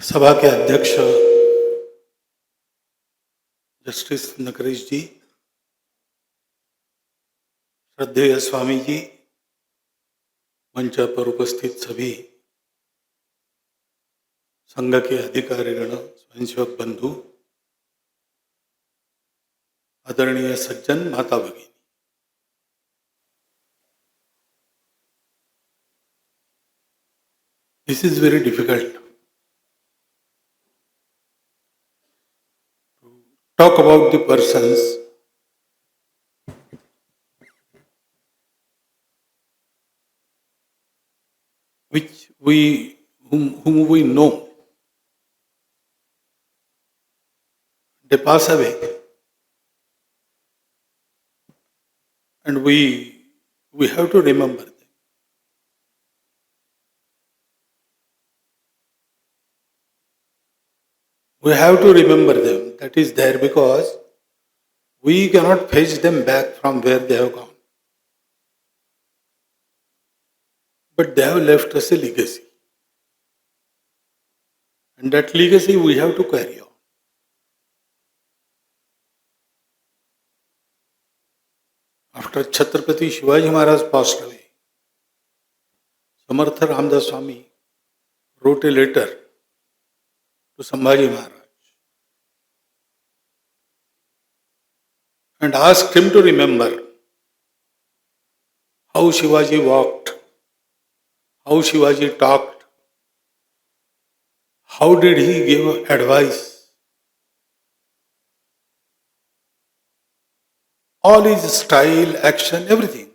सभा के अध्यक्ष जस्टिस नकरेश जी, श्रद्धेय स्वामी जी, मंच पर उपस्थित सभी संघ के अधिकारीगण, स्वयंसेवक बंधु, आदरणीय सज्जन, माता भगिनी, this is very difficult to talk about the persons whom we know. They pass away, and we have to remember them. We have to remember them. That is there because we cannot fetch them back from where they have gone. But they have left us a legacy. And that legacy we have to carry on. After Chhatrapati Shivaji Maharaj passed away, Samartha Ramdas Swami wrote a letter to Sambhaji Maharaj and asked him to remember how Shivaji walked, how Shivaji talked, how did he give advice. All his style, action, everything.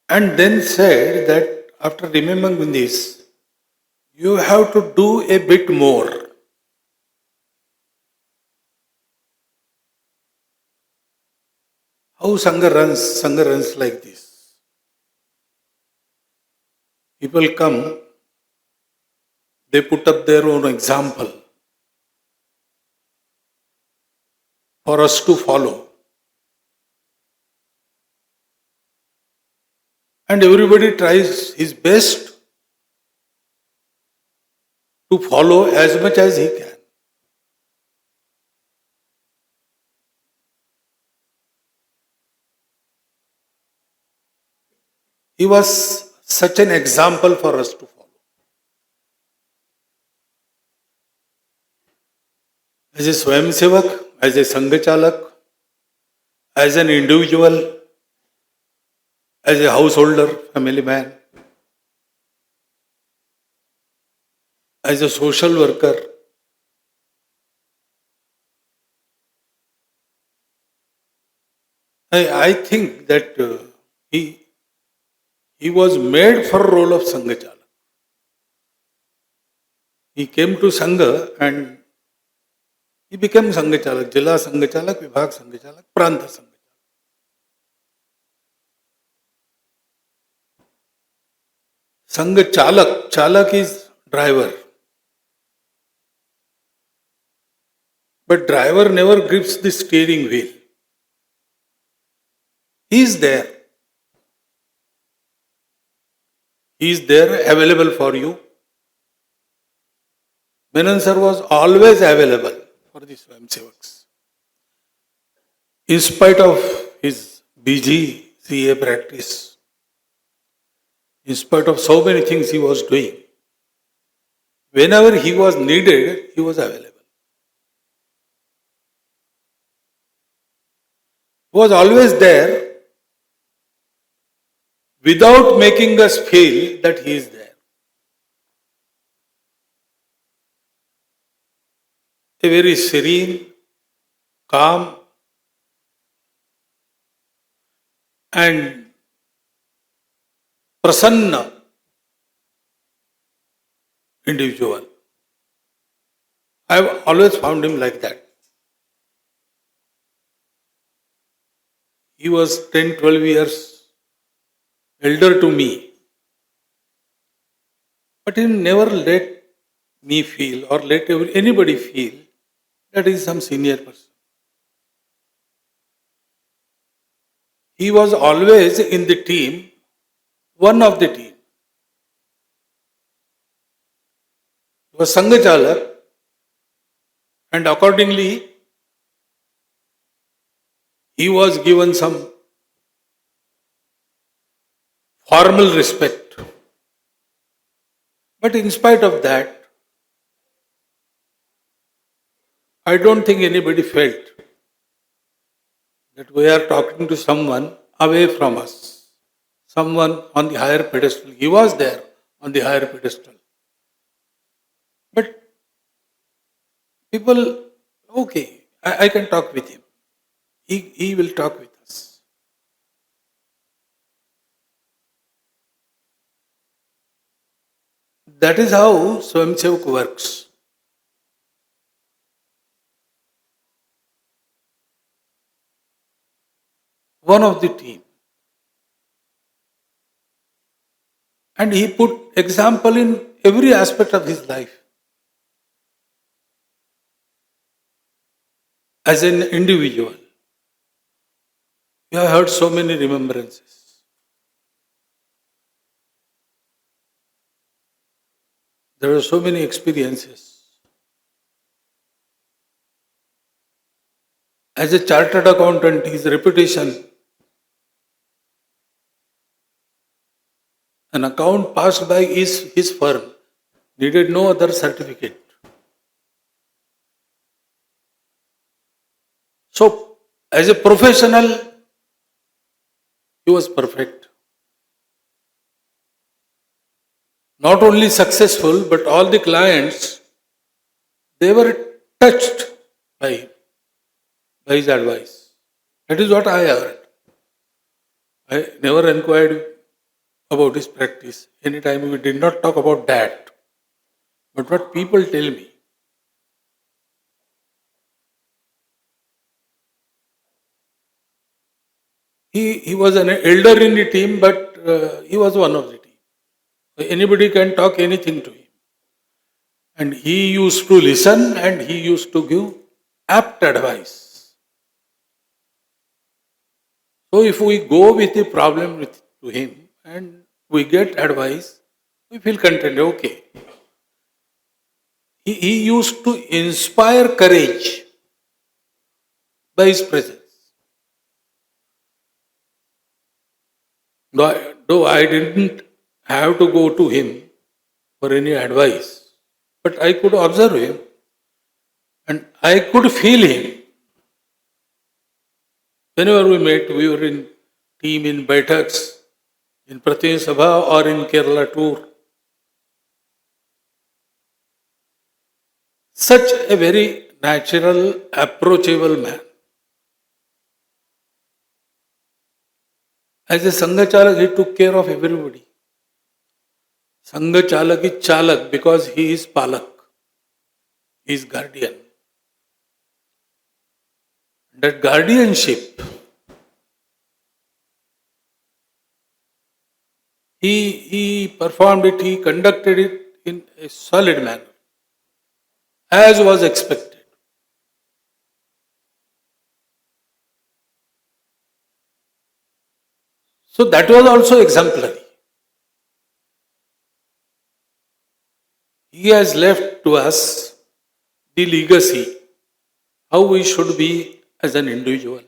And then said that after remembering this, you have to do a bit more. How Sangha runs like this. People come, they put up their own example for us to follow. And everybody tries his best to follow as much as he can. He was such an example for us to follow. As a Swayamsevak, as a Sanghachalak, as an individual, as a householder, family man, as a social worker, I think that he was made for a role of Sanghachalak. He came to Sangha and he became Sanghachalak, Jila Sanghachalak, Vibhag Sanghachalak, Pranta Sanghachalak. Sanghachalak, Chalak is driver. But driver never grips the steering wheel. He is there. He is there, available for you. Menon sir was always available for the Swayamsevaks. In spite of his busy CA practice, in spite of so many things he was doing, whenever he was needed, he was available. He was always there without making us feel that he is there. A very serene, calm, and prasanna individual. I have always found him like that. He was 10, 12 years elder to me. But he never let me feel or let anybody feel that he is some senior person. He was always in the team, one of the team. He was Sangachalak, and accordingly, he was given some formal respect. But in spite of that, I don't think anybody felt that we are talking to someone away from us, someone on the higher pedestal. He was there on the higher pedestal. But people, okay, I can talk with him. He will talk with us. That is how Swamsevak works. One of the team. And he put example in every aspect of his life. As an individual, you have heard so many remembrances. There are so many experiences. As a chartered accountant, his reputation, an account passed by his firm, needed no other certificate. So, as a professional, he was perfect. Not only successful, but all the clients, they were touched by his advice. That is what I heard. I never inquired about his practice. Anytime we did not talk about that. But what people tell me, he was an elder in the team, but he was one of the team. Anybody can talk anything to him. And he used to listen and he used to give apt advice. So if we go with the problem to him and we get advice, we feel content, okay. He used to inspire courage by his presence. Though I didn't have to go to him for any advice, but I could observe him and I could feel him. Whenever we met, we were in team in Baitaks, in Pratin Sabha or in Kerala tour. Such a very natural, approachable man. As a Sangachalak, he took care of everybody. Sangachalak is Chalak because he is Palak. He is guardian. That guardianship, he performed it, he conducted it in a solid manner, as was expected. So that was also exemplary. He has left to us the legacy, how we should be as an individual.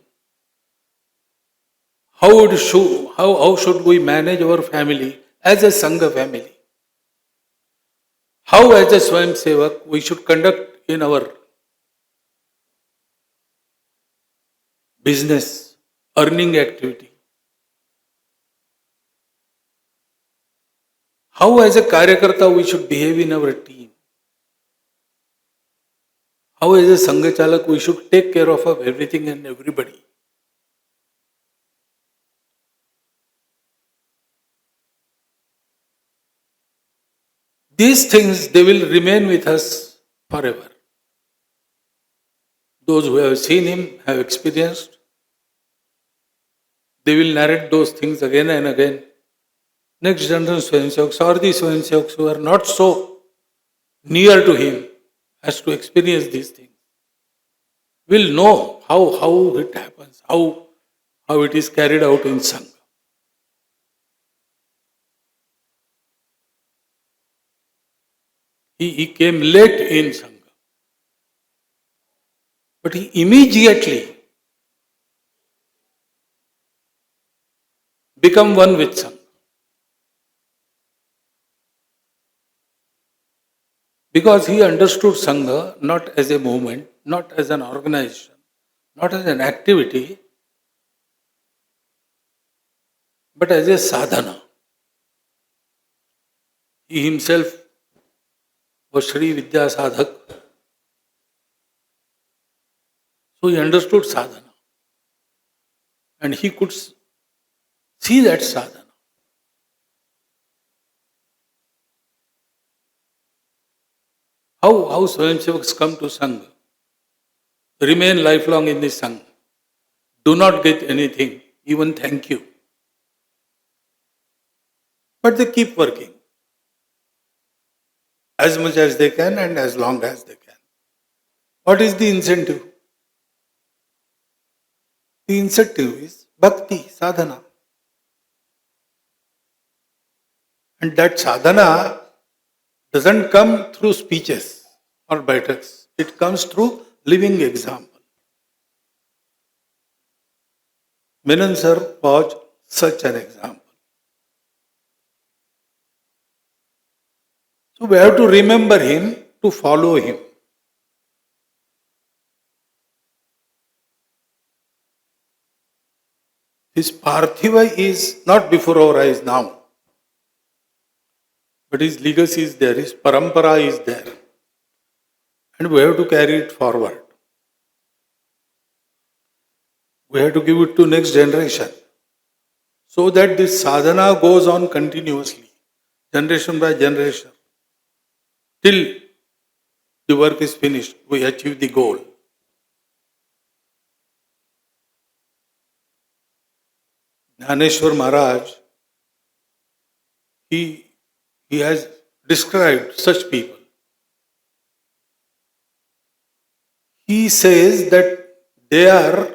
How should we manage our family as a Sangha family? How as a Swayam Sevak we should conduct in our business, earning activity. How as a Karyakarta we should behave in our team. How as a Sangachalak we should take care of everything and everybody. These things, they will remain with us forever. Those who have seen him, have experienced, they will narrate those things again and again. Next generation Swayamsevaks or the Swayamsevaks who are not so near to him as to experience these things will know how it happens, how it is carried out in Sangha. He came late in Sangha. But he immediately become one with Sangha. Because he understood Sangha not as a movement, not as an organization, not as an activity, but as a sadhana. He himself was Sri Vidya Sadhak. So he understood sadhana. And he could see that sadhana. How Swayamsevaks come to Sangha? Remain lifelong in this Sangha. Do not get anything, even thank you. But they keep working as much as they can and as long as they can. What is the incentive? The incentive is bhakti, sadhana. And that sadhana doesn't come through speeches or baitaks. It comes through living example. Menon sir was such an example. So we have to remember him, to follow him. His Parthiva is not before our eyes now. But his legacy is there, his parampara is there. And we have to carry it forward. We have to give it to next generation. So that this sadhana goes on continuously, generation by generation. Till the work is finished, we achieve the goal. Dhaneshwar Maharaj, he has described such people. He says that they are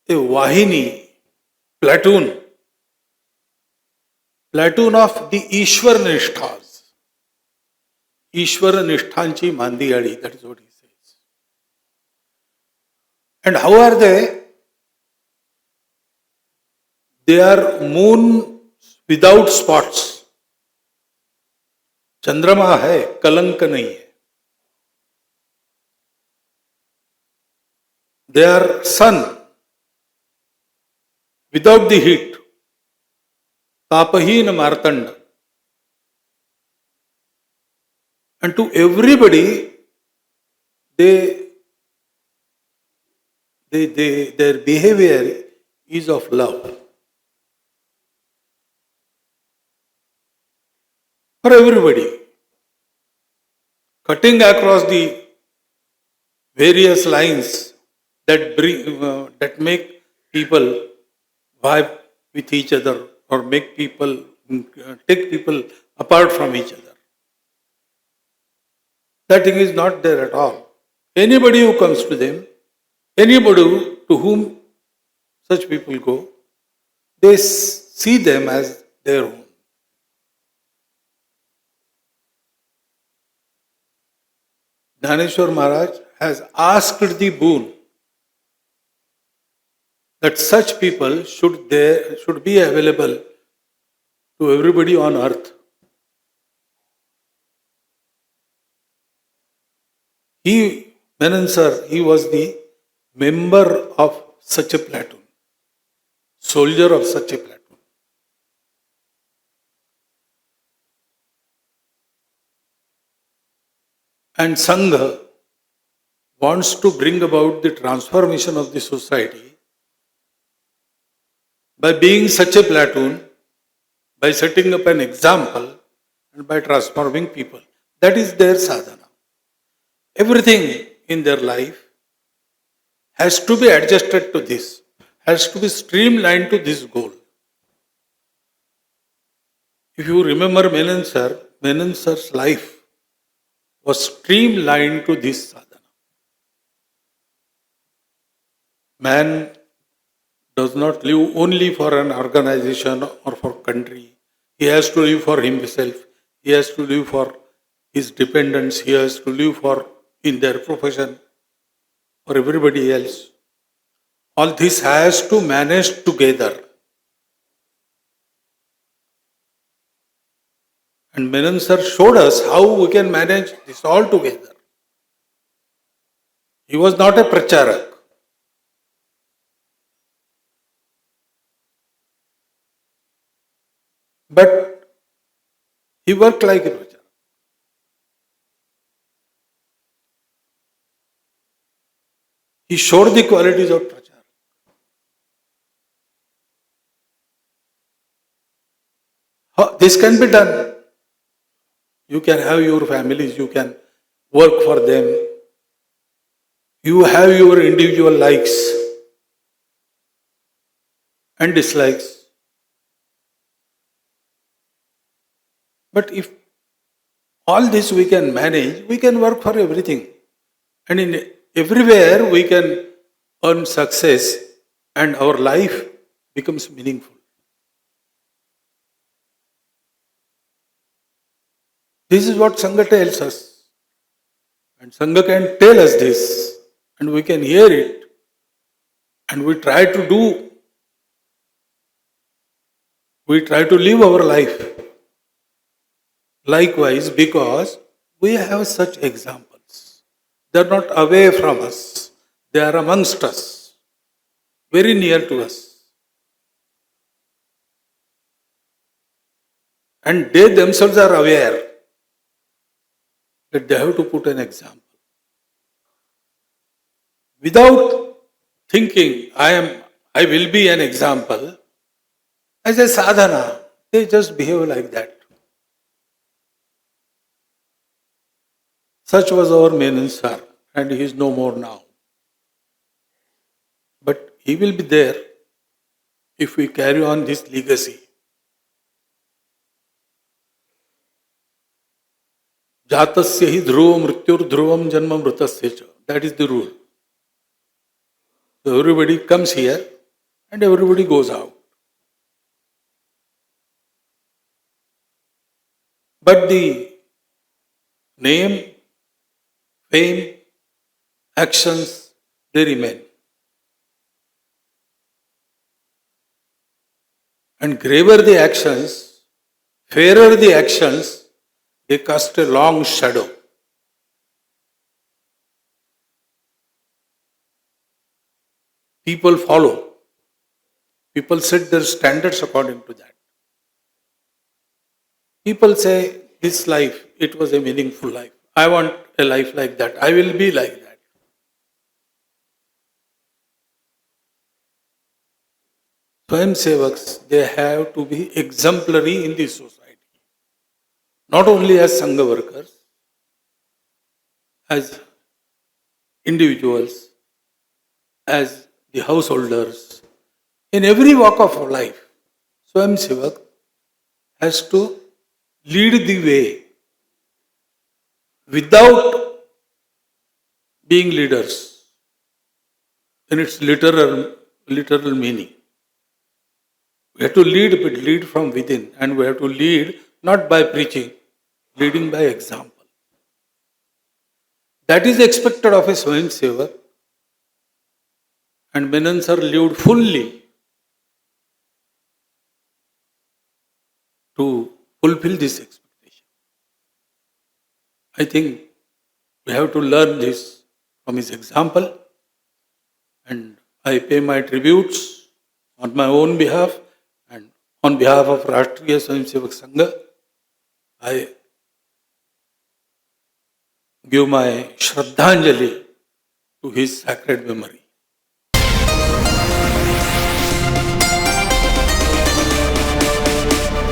a Vahini, platoon of the Ishwar Nishthas. Ishwara Nishthanchi Mandiyadi, that is what he says. And how are they? They are moon without spots. Chandrama hai, kalank nahi hai. They are sun without the heat. Tapahin martanda. And to everybody, their behavior is of love. For everybody. Cutting across the various lines that make people vibe with each other or make people, take people apart from each other. That thing is not there at all. Anybody who comes to them, anybody to whom such people go, they see them as their own. Dhaneshwar Maharaj has asked the boon that such people should be available to everybody on earth. Menon sir, he was the member of such a platoon, soldier of such a platoon. And Sangha wants to bring about the transformation of the society by being such a platoon, by setting up an example, and by transforming people. That is their sadhana. Everything in their life has to be adjusted to this, has to be streamlined to this goal. If you remember Menon sir's life was streamlined to this sadhana. Man does not live only for an organization or for country. He has to live for himself. He has to live for his dependents. He has to live for in their profession or everybody else. All this has to manage together. And Menon sir showed us how we can manage this all together. He was not a pracharak. But he worked like a pracharak. He showed the qualities of pracharak. This can be done. You can have your families, you can work for them. You have your individual likes and dislikes. But if all this we can manage, we can work for everything. And in everywhere we can earn success and our life becomes meaningful. This is what Sangha tells us. And Sangha can tell us this. And we can hear it. And we try to do. We try to live our life. Likewise, because we have such examples. They are not away from us. They are amongst us. Very near to us. And they themselves are aware that they have to put an example. Without thinking, I will be an example, as a sadhana, they just behave like that. Such was our Menon sir, and he is no more now. But he will be there if we carry on this legacy. Jatasya hi dhruvam mrityur dhruvam janma mritasya cha. That is the rule. So everybody comes here and everybody goes out. But the name, fame, actions, they remain. And graver the actions, fairer the actions, they cast a long shadow. People follow. People set their standards according to that. People say, this life, it was a meaningful life. I want a life like that. I will be like that. Swayam Sevaks, they have to be exemplary in this society. Not only as Sangha workers, as individuals, as the householders, in every walk of life, Swayam Sevak has to lead the way without being leaders in its literal meaning. We have to lead, but lead from within, and we have to lead not by preaching, leading by example. That is expected of a Swayam Sevak, and Menon sir lived fully to fulfill this expectation. I think we have to learn this from his example, and I pay my tributes on my own behalf and on behalf of Rashtriya Swayam Sevak Sangha. I give my Shraddhanjali to his sacred memory.